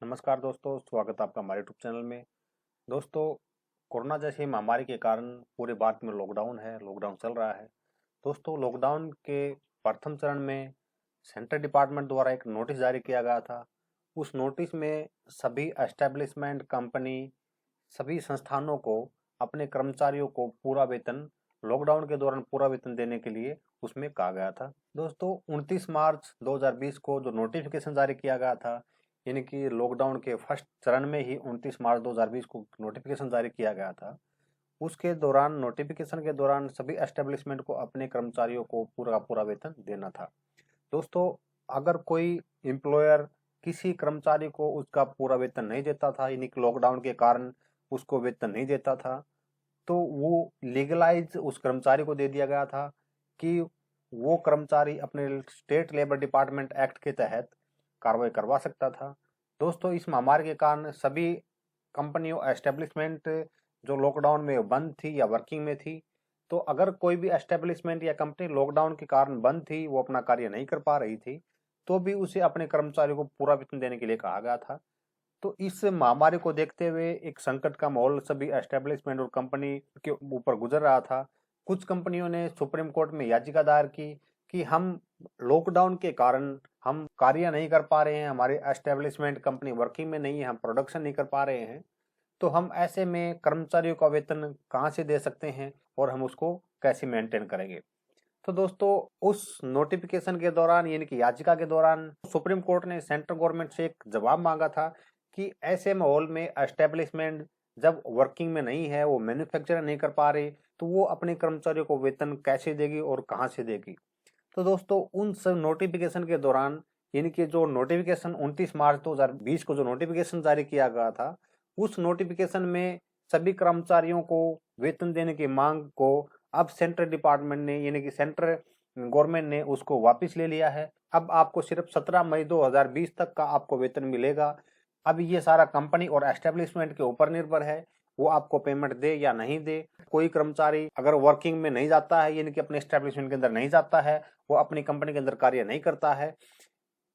नमस्कार दोस्तों, स्वागत है आपका हमारे यूट्यूब चैनल में। दोस्तों, कोरोना जैसी महामारी के कारण पूरे भारत में लॉकडाउन चल रहा है। दोस्तों, लॉकडाउन के प्रथम चरण में सेंट्रल डिपार्टमेंट द्वारा एक नोटिस जारी किया गया था। उस नोटिस में सभी एस्टेब्लिशमेंट कंपनी, सभी संस्थानों को अपने कर्मचारियों को पूरा वेतन लॉकडाउन के दौरान पूरा वेतन देने के लिए उसमें कहा गया था। दोस्तों, 29 मार्च 2020 को जो नोटिफिकेशन जारी किया गया था, यानी कि लॉकडाउन के फर्स्ट चरण में ही 29 मार्च 2020 को नोटिफिकेशन जारी किया गया था। उसके दौरान नोटिफिकेशन के दौरान सभी एस्टेब्लिशमेंट को अपने कर्मचारियों को पूरा का पूरा वेतन देना था। दोस्तों, अगर कोई एम्प्लॉयर किसी कर्मचारी को उसका पूरा वेतन नहीं देता था, यानी कि लॉकडाउन के कारण उसको वेतन नहीं देता था, तो वो लीगलाइज उस कर्मचारी को दे दिया गया था कि वो कर्मचारी अपने स्टेट लेबर डिपार्टमेंट एक्ट के तहत कार्रवाई करवा सकता था। दोस्तों, इस महामारी के कारण सभी कंपनियों एस्टेब्लिशमेंट जो लॉकडाउन में बंद थी या वर्किंग में थी, तो अगर कोई भी एस्टेब्लिशमेंट या कंपनी लॉकडाउन के कारण बंद थी, वो अपना कार्य नहीं कर पा रही थी, तो भी उसे अपने कर्मचारियों को पूरा वेतन देने के लिए कहा गया था। तो इस महामारी को देखते हुए एक संकट का माहौल सभी एस्टेब्लिशमेंट और कंपनी के ऊपर गुजर रहा था। कुछ कंपनियों ने सुप्रीम कोर्ट में याचिका दायर की कि हम लॉकडाउन के कारण हम कार्य नहीं कर पा रहे हैं, हमारे एस्टेब्लिशमेंट कंपनी वर्किंग में नहीं है, हम प्रोडक्शन नहीं कर पा रहे हैं, तो हम ऐसे में कर्मचारियों का वेतन कहाँ से दे सकते हैं और हम उसको कैसे मेंटेन करेंगे। तो दोस्तों, उस नोटिफिकेशन के दौरान, यानी कि याचिका के दौरान, सुप्रीम कोर्ट ने सेंट्रल गवर्नमेंट से एक जवाब मांगा था कि ऐसे माहौल में एस्टेब्लिशमेंट जब वर्किंग में नहीं है, वो मैन्युफैक्चर नहीं कर पा रही, तो वो अपने कर्मचारियों को वेतन कैसे देगी और कहाँ से देगी। तो दोस्तों, उन सब नोटिफिकेशन के दौरान, यानी कि जो नोटिफिकेशन 29 मार्च 2020 को जो नोटिफिकेशन जारी किया गया था, उस नोटिफिकेशन में सभी कर्मचारियों को वेतन देने की मांग को अब सेंट्रल डिपार्टमेंट ने, यानी कि सेंट्रल गवर्नमेंट ने उसको वापस ले लिया है। अब आपको सिर्फ 17 मई 2020 तक का आपको वेतन मिलेगा। अब ये सारा कंपनी और एस्टेब्लिशमेंट के ऊपर निर्भर है, वो आपको पेमेंट दे या नहीं दे। कोई कर्मचारी अगर वर्किंग में नहीं जाता है, यानी कि अपने एस्टेब्लिशमेंट के अंदर नहीं जाता है, वो अपनी कंपनी के अंदर कार्य नहीं करता है,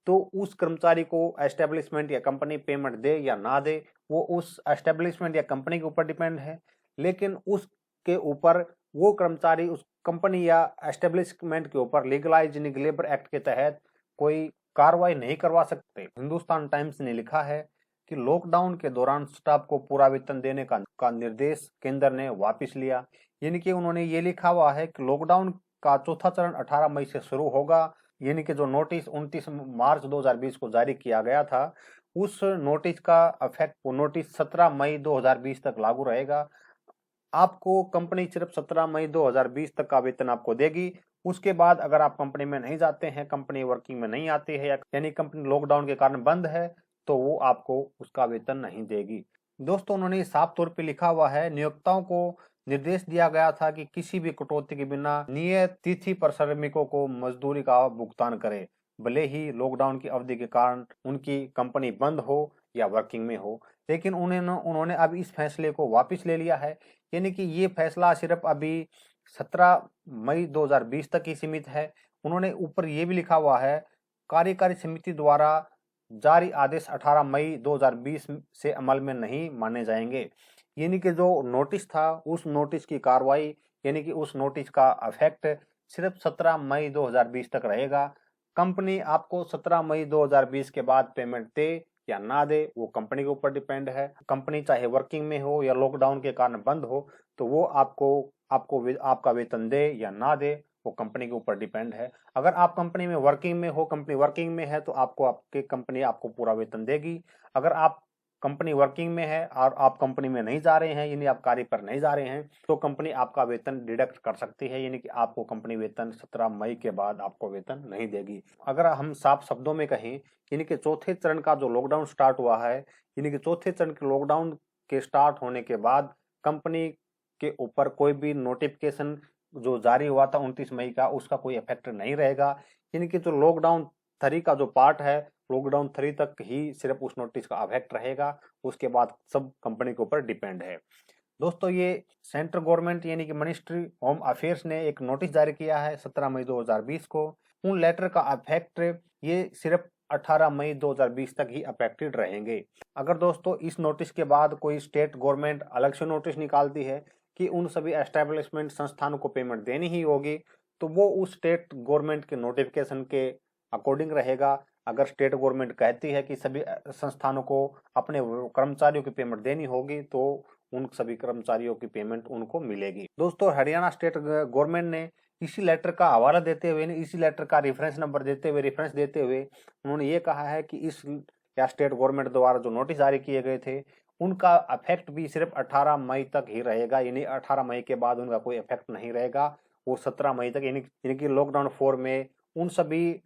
तो उस कर्मचारी को एस्टेब्लिशमेंट या कंपनी पेमेंट दे या ना दे, वो उस एस्टेब्लिशमेंट या कंपनी के ऊपर डिपेंड है। लेकिन उसके ऊपर वो कर्मचारी उस कंपनी या एस्टेब्लिशमेंट के ऊपर लीगलाइज लेबर एक्ट के तहत कोई कार्रवाई नहीं करवा सकते। हिंदुस्तान टाइम्स ने लिखा है कि लॉकडाउन के दौरान स्टाफ को पूरा वेतन देने का निर्देश केंद्र ने वापस लिया। यानी कि उन्होंने ये लिखा हुआ है कि लॉकडाउन का चौथा चरण 18 मई से शुरू होगा। यानी कि जो नोटिस 29 मार्च 2020 को जारी किया गया था, उस नोटिस का इफेक्ट, वो नोटिस 17 मई 2020 तक लागू रहेगा। आपको कंपनी सिर्फ 17 मई 2020 तक का वेतन आपको देगी। उसके बाद अगर आप कंपनी में नहीं जाते हैं, कंपनी वर्किंग में नहीं आती है, यानी कंपनी लॉकडाउन के कारण बंद है, तो वो आपको उसका वेतन नहीं देगी। दोस्तों, उन्होंने साफ तौर पे लिखा हुआ है, नियोक्ताओं को निर्देश दिया गया था कि किसी भी कटौती के बिना नियत तिथि पर श्रमिकों को मजदूरी का भुगतान करें, भले ही लॉकडाउन की अवधि के कारण उनकी कंपनी बंद हो या वर्किंग में हो। लेकिन उन्होंने अब इस फैसले को वापस ले लिया है। यानी कि ये फैसला सिर्फ अभी 17 मई 2020 तक ही सीमित है। उन्होंने ऊपर ये भी लिखा हुआ है, कार्यकारी समिति द्वारा जारी आदेश 18 मई 2020 से अमल में नहीं माने जाएंगे। यानी कि जो नोटिस था, उस नोटिस की कार्रवाई, यानी कि उस नोटिस का इफेक्ट सिर्फ 17 मई 2020 तक रहेगा। कंपनी आपको 17 मई 2020 के बाद पेमेंट दे या ना दे, वो कंपनी के ऊपर डिपेंड है। कंपनी चाहे वर्किंग में हो या लॉकडाउन के कारण बंद हो, तो वो आपका वेतन दे या ना दे, वो कंपनी के ऊपर डिपेंड है। अगर आप कंपनी में वर्किंग में हो, कंपनी वर्किंग में है, तो आपकी कंपनी आपको पूरा वेतन देगी। अगर आप कंपनी वर्किंग में है और आप कंपनी में नहीं जा रहे हैं, यानी आप कार्य पर नहीं जा रहे हैं, तो कंपनी आपका वेतन डिडक्ट कर सकती है, यानी कि आपको कंपनी वेतन 17 मई के बाद आपको वेतन नहीं देगी। अगर हम साफ शब्दों में कहें, यानी कि चौथे चरण का जो लॉकडाउन स्टार्ट हुआ है, यानी कि चौथे चरण के लॉकडाउन के स्टार्ट होने के बाद कंपनी के ऊपर कोई भी नोटिफिकेशन जो जारी हुआ था 29 मई का, उसका कोई इफेक्ट नहीं रहेगा। यानी कि जो लॉकडाउन 3 का जो पार्ट है, लॉकडाउन 3 तक ही सिर्फ उस नोटिस का इफेक्ट रहेगा। उसके बाद सब कंपनी के ऊपर डिपेंड है। दोस्तों, ये सेंट्रल गवर्नमेंट, यानी कि मिनिस्ट्री होम अफेयर्स ने एक नोटिस जारी किया है 17 मई 2020 को। उन लेटर का इफेक्ट ये सिर्फ 18 मई 2020 तक ही अफेक्टेड रहेंगे। अगर दोस्तों इस नोटिस के बाद कोई स्टेट गवर्नमेंट अलग से नोटिस निकालती है कि उन सभी एस्टेब्लिशमेंट संस्थानों को पेमेंट देनी ही होगी, तो वो उस स्टेट गवर्नमेंट के नोटिफिकेशन के अकॉर्डिंग रहेगा। अगर स्टेट गवर्नमेंट कहती है कि सभी संस्थानों को अपने कर्मचारियों की पेमेंट देनी होगी, तो उन सभी कर्मचारियों की पेमेंट उनको मिलेगी। दोस्तों हरियाणा स्टेट गवर्नमेंट ने इसी लेटर का हवाला देते हुए, इसी लेटर का रेफरेंस नंबर रेफरेंस देते हुए उन्होंने ये कहा है कि इस या स्टेट गवर्नमेंट द्वारा जो नोटिस जारी किए गए थे उनका इफेक्ट भी सिर्फ 18 मई तक ही रहेगा, यानी 18 मई के बाद उनका कोई इफेक्ट नहीं रहेगा। वो 17 मई तक यानी कि लॉकडाउन 4 में उन सभी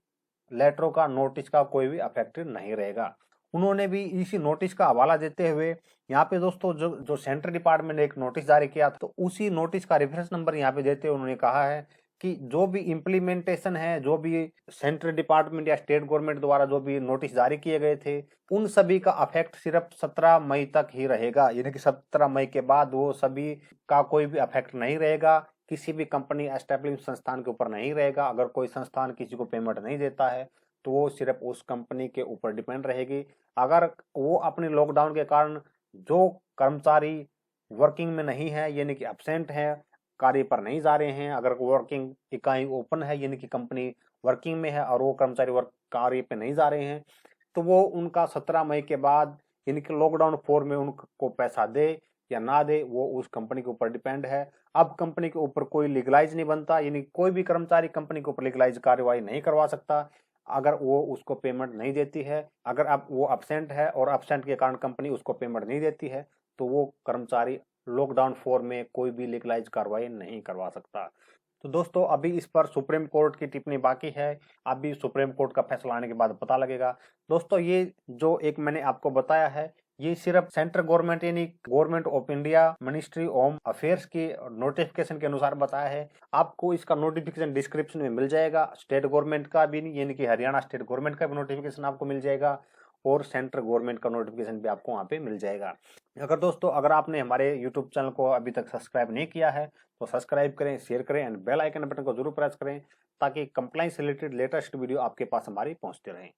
लेटरों का, नोटिस का कोई भी इफेक्ट नहीं रहेगा। उन्होंने भी इसी नोटिस का हवाला देते हुए यहाँ पे दोस्तों जो सेंट्रल डिपार्टमेंट ने एक नोटिस जारी किया, तो उसी नोटिस का रेफरेंस नंबर यहाँ पे देते हुए उन्होंने कहा है कि जो भी इम्प्लीमेंटेशन है, जो भी सेंट्रल डिपार्टमेंट या स्टेट गवर्नमेंट द्वारा जो भी नोटिस जारी किए गए थे, उन सभी का इफेक्ट सिर्फ 17 मई तक ही रहेगा, यानी कि 17 मई के बाद वो सभी का कोई भी इफेक्ट नहीं रहेगा, किसी भी कंपनी एस्टेब्लिश संस्थान के ऊपर नहीं रहेगा। अगर कोई संस्थान किसी को पेमेंट नहीं देता है तो वो सिर्फ उस कंपनी के ऊपर डिपेंड रहेगी। अगर वो अपने लॉकडाउन के कारण जो कर्मचारी वर्किंग में नहीं है, यानी कि एब्सेंट है, कार्य पर नहीं जा रहे हैं, अगर वर्किंग इकाई ओपन है यानी कि कंपनी वर्किंग में है और वो कर्मचारी वर्क कार्य पे नहीं जा रहे हैं, तो वो उनका 17 मई के बाद यानी कि लॉकडाउन 4 में उनको पैसा दे या ना दे, वो उस कंपनी के ऊपर डिपेंड है। अब कंपनी के ऊपर कोई लीगलाइज नहीं बनता, यानी कोई भी कर्मचारी कंपनी के ऊपर लीगलाइज कार्यवाही नहीं करवा सकता अगर वो उसको पेमेंट नहीं देती है। अगर अब वो अब्सेंट है और अब्सेंट के कारण कंपनी उसको पेमेंट नहीं देती है, तो वो कर्मचारी लॉकडाउन 4 में कोई भी लीगलाइज कार्रवाई नहीं करवा सकता। तो दोस्तों अभी इस पर सुप्रीम कोर्ट की टिप्पणी बाकी है, अभी सुप्रीम कोर्ट का फैसला आने के बाद पता लगेगा। दोस्तों ये जो एक मैंने आपको बताया है, ये सिर्फ सेंट्रल गवर्नमेंट यानी government of India ministry home affairs की नोटिफिकेशन के अनुसार बताया है। आपको इसका नोटिफिकेशन डिस्क्रिप्शन में मिल जाएगा। स्टेट गवर्नमेंट का भी यानी कि हरियाणा स्टेट गवर्नमेंट का भी नोटिफिकेशन आपको मिल जाएगा और सेंट्रल गवर्नमेंट का नोटिफिकेशन भी आपको वहाँ पे मिल जाएगा। अगर दोस्तों अगर आपने हमारे यूट्यूब चैनल को अभी तक सब्सक्राइब नहीं किया है तो सब्सक्राइब करें, शेयर करें एंड बेल आइकन बटन को जरूर प्रेस करें ताकि कंप्लाइंस रिलेटेड लेटेस्ट वीडियो आपके पास हमारी पहुंचते रहें।